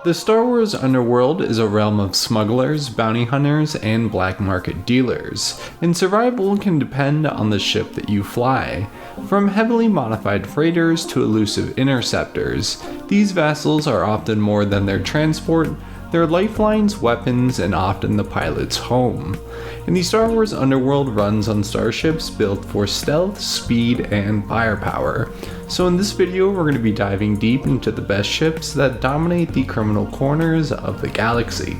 The Star Wars Underworld is a realm of smugglers, bounty hunters, and black market dealers, and survival can depend on the ship that you fly. From heavily modified freighters to elusive interceptors, these vessels are often more than their transport, their lifelines, weapons, and often the pilot's home. And the Star Wars Underworld runs on starships built for stealth, speed, and firepower. So in this video, we're going to be diving deep into the best ships that dominate the criminal corners of the galaxy.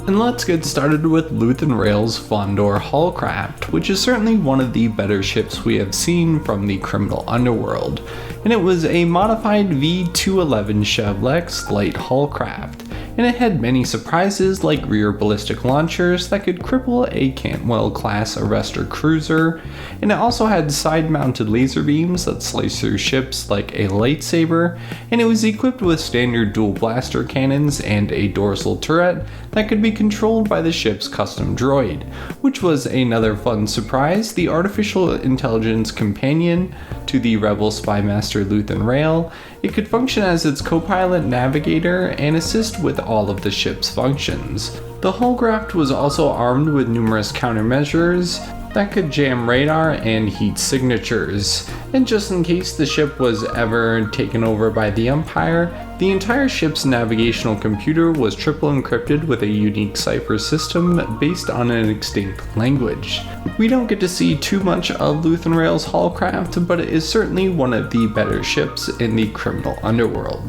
And let's get started with Luan Rails' Fondor Hullcraft, which is certainly one of the better ships we have seen from the criminal underworld. And it was a modified V211 Chevlex light hullcraft, and it had many surprises like rear ballistic launchers that could cripple a Kom'rk-class arrestor cruiser, and it also had side-mounted laser beams that slice through ships like a lightsaber, and it was equipped with standard dual blaster cannons and a dorsal turret that could be controlled by the ship's custom droid, which was another fun surprise, the artificial intelligence companion to the Rebel spy master Luan Rails. It could function as its co-pilot, navigator, and assist with all of the ship's functions. The hullcraft was also armed with numerous countermeasures that could jam radar and heat signatures, and just in case the ship was ever taken over by the Empire, the entire ship's navigational computer was triple encrypted with a unique cipher system based on an extinct language. We don't get to see too much of Luan Rails' hullcraft, but it is certainly one of the better ships in the criminal underworld.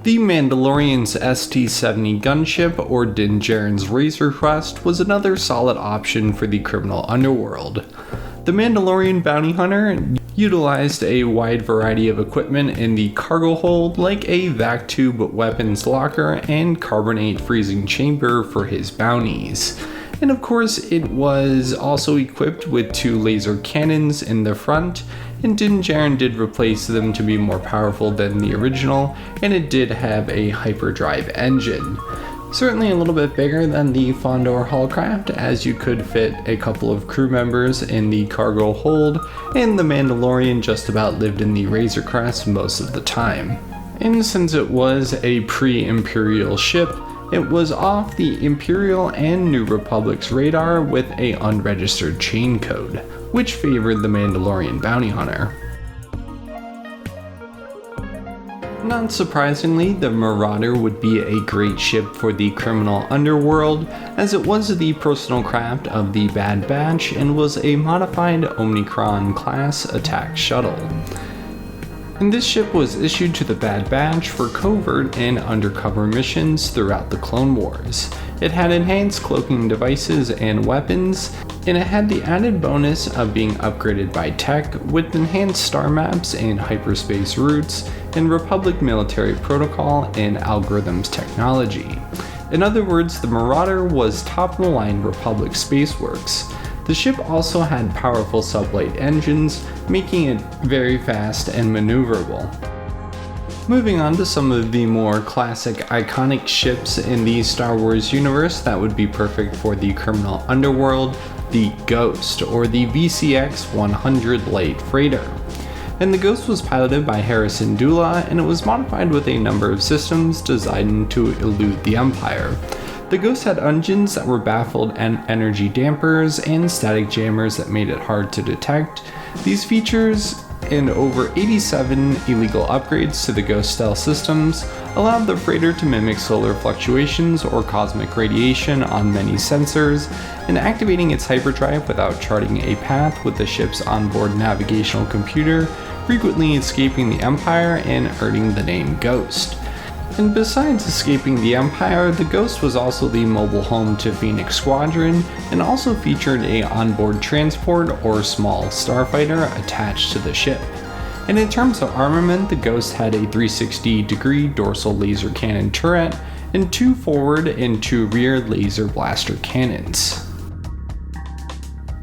The Mandalorian's ST-70 gunship, or Din Djarin's Razor Crest, was another solid option for the criminal underworld. The Mandalorian bounty hunter utilized a wide variety of equipment in the cargo hold, like a vac tube weapons locker and carbonate freezing chamber for his bounties. And of course, it was also equipped with 2 laser cannons in the front, and Din Djarin did replace them to be more powerful than the original, and it did have a hyperdrive engine. Certainly a little bit bigger than the Fondor Hullcraft, as you could fit a couple of crew members in the cargo hold, and the Mandalorian just about lived in the Razor Crest most of the time. And since it was a pre-Imperial ship, it was off the Imperial and New Republic's radar with a unregistered chain code, which favored the Mandalorian bounty hunter. Not surprisingly, the Marauder would be a great ship for the criminal underworld, as it was the personal craft of the Bad Batch and was a modified Kom'rk-class attack shuttle. And this ship was issued to the Bad Batch for covert and undercover missions throughout the Clone Wars. It had enhanced cloaking devices and weapons, and it had the added bonus of being upgraded by tech with enhanced star maps and hyperspace routes, and Republic military protocol and algorithms technology. In other words, the Marauder was top-of-the-line Republic spaceworks. The ship also had powerful sublight engines, making it very fast and maneuverable. Moving on to some of the more classic iconic ships in the Star Wars universe that would be perfect for the criminal underworld, the Ghost, or the VCX-100 light freighter. And the Ghost was piloted by Harrison Dula, and it was modified with a number of systems designed to elude the Empire. The Ghost had engines that were baffled and energy dampers and static jammers that made it hard to detect. These features and over 87 illegal upgrades to the Ghost stealth systems allowed the freighter to mimic solar fluctuations or cosmic radiation on many sensors, and activating its hyperdrive without charting a path with the ship's onboard navigational computer, frequently escaping the Empire and earning the name Ghost. And besides escaping the Empire, the Ghost was also the mobile home to Phoenix Squadron, and also featured a onboard transport or small starfighter attached to the ship. And in terms of armament, the Ghost had a 360-degree dorsal laser cannon turret, and 2 forward and 2 rear laser blaster cannons.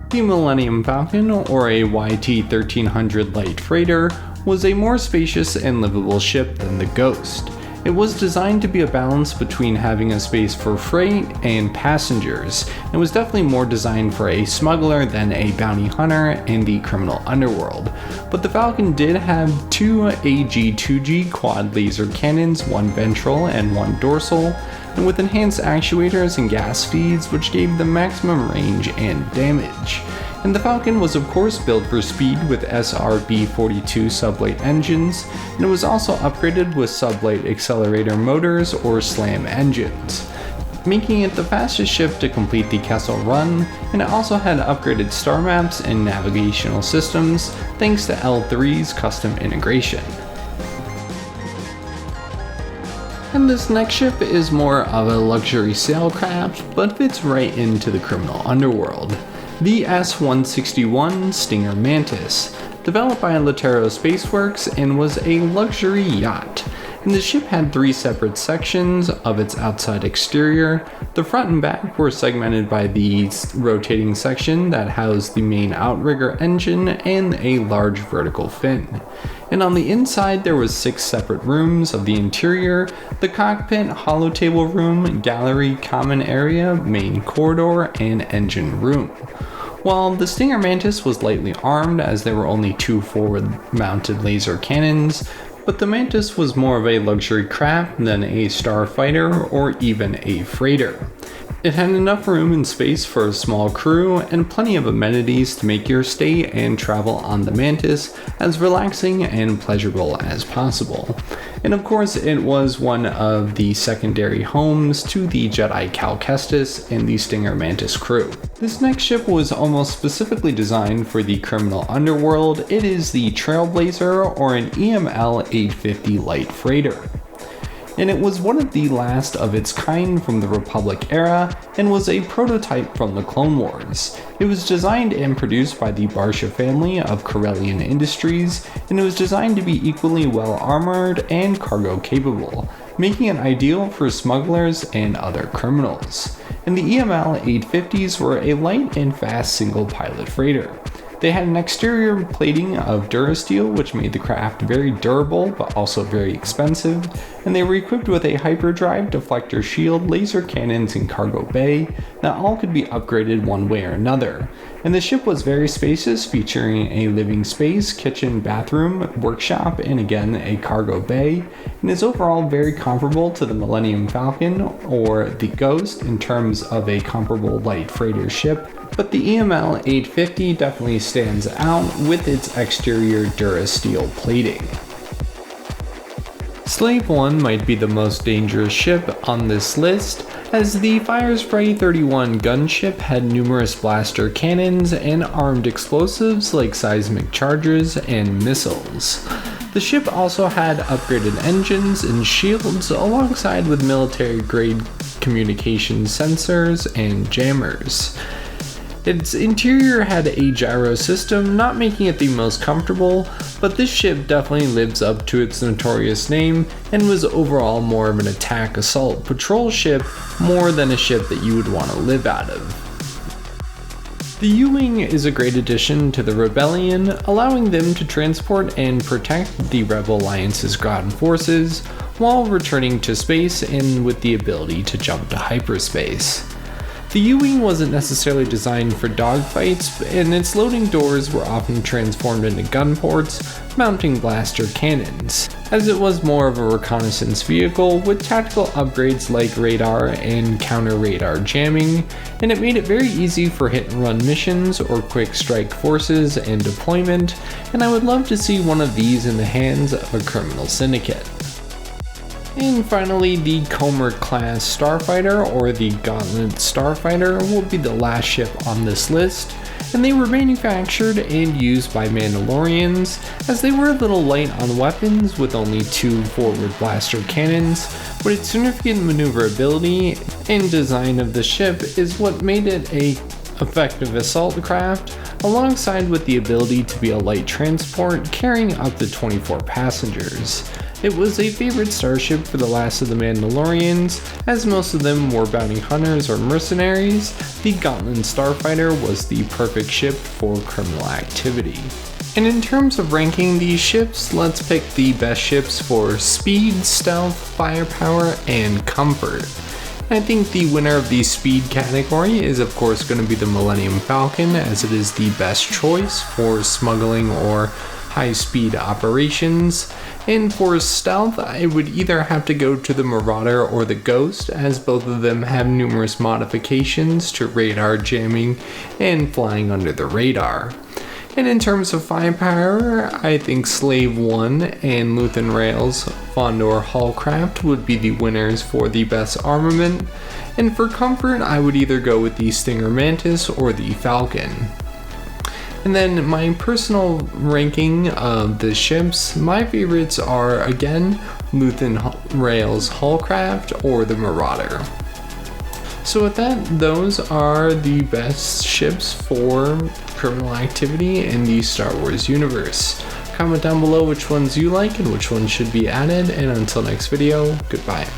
The Millennium Falcon, or a YT-1300 light freighter, was a more spacious and livable ship than the Ghost. It was designed to be a balance between having a space for freight and passengers. It was definitely more designed for a smuggler than a bounty hunter in the criminal underworld. But the Falcon did have two AG-2G quad laser cannons, one ventral and one dorsal, and with enhanced actuators and gas feeds which gave them maximum range and damage. And the Falcon was of course built for speed with SRB-42 sublight engines, and it was also upgraded with sublight accelerator motors or SLAM engines, making it the fastest ship to complete the Kessel Run, and it also had upgraded star maps and navigational systems thanks to L3's custom integration. And this next ship is more of a luxury sailcraft, but fits right into the criminal underworld. The S-161 Stinger Mantis, developed by Latero Spaceworks and was a luxury yacht. And the ship had three separate sections of its outside exterior. The front and back were segmented by the rotating section that housed the main outrigger engine and a large vertical fin. And on the inside there was 6 separate rooms of the interior: the cockpit, holotable room, gallery, common area, main corridor, and engine room. While the Stinger Mantis was lightly armed as there were only 2 forward-mounted laser cannons, but the Mantis was more of a luxury craft than a starfighter or even a freighter. It had enough room and space for a small crew and plenty of amenities to make your stay and travel on the Mantis as relaxing and pleasurable as possible. And of course, it was one of the secondary homes to the Jedi Cal Kestis and the Stinger Mantis crew. This next ship was almost specifically designed for the criminal underworld. It is the Trailblazer, or an EML 850 light freighter. And it was one of the last of its kind from the Republic era and was a prototype from the Clone Wars. It was designed and produced by the Barsha family of Corellian Industries, and it was designed to be equally well armored and cargo capable, making it ideal for smugglers and other criminals. And the EML 850s were a light and fast single pilot freighter. They had an exterior plating of Durasteel, which made the craft very durable but also very expensive, and they were equipped with a hyperdrive, deflector shield, laser cannons, and cargo bay that all could be upgraded one way or another. And the ship was very spacious, featuring a living space, kitchen, bathroom, workshop, and again a cargo bay, and is overall very comparable to the Millennium Falcon or the Ghost in terms of a comparable light freighter ship. But the EML 850 definitely stands out with its exterior Durasteel plating. Slave 1 might be the most dangerous ship on this list, as the Firespray 31 gunship had numerous blaster cannons and armed explosives like seismic charges and missiles. The ship also had upgraded engines and shields alongside with military-grade communication sensors and jammers. Its interior had a gyro system, not making it the most comfortable, but this ship definitely lives up to its notorious name and was overall more of an attack assault patrol ship more than a ship that you would want to live out of. The Uwing is a great addition to the Rebellion, allowing them to transport and protect the Rebel Alliance's ground forces while returning to space and with the ability to jump to hyperspace. The Uwing wasn't necessarily designed for dogfights, and its loading doors were often transformed into gun ports, mounting blaster cannons, as it was more of a reconnaissance vehicle with tactical upgrades like radar and counter-radar jamming, and it made it very easy for hit-and-run missions or quick strike forces and deployment, and I would love to see one of these in the hands of a criminal syndicate. And finally, the Kom'rk-class starfighter, or the Gauntlet starfighter, will be the last ship on this list, and they were manufactured and used by Mandalorians, as they were a little light on weapons with only 2 forward blaster cannons, but its significant maneuverability and design of the ship is what made it a effective assault craft, alongside with the ability to be a light transport carrying up to 24 passengers. It was a favorite starship for the last of the Mandalorians, as most of them were bounty hunters or mercenaries. The Gauntlet starfighter was the perfect ship for criminal activity. And in terms of ranking these ships, let's pick the best ships for speed, stealth, firepower, and comfort. I think the winner of the speed category is of course going to be the Millennium Falcon, as it is the best choice for smuggling or high-speed operations. And for stealth, I would either have to go to the Marauder or the Ghost, as both of them have numerous modifications to radar jamming and flying under the radar. And in terms of firepower, I think Slave 1 and Luan Rails Fondor Hullcraft would be the winners for the best armament. And for comfort, I would either go with the Stinger Mantis or the Falcon. And then my personal ranking of the ships, my favorites are again Luan Rails Hullcraft or the Marauder. So with that, those are the best ships for criminal activity in the Star Wars universe. Comment down below which ones you like and which ones should be added, and until next video, goodbye.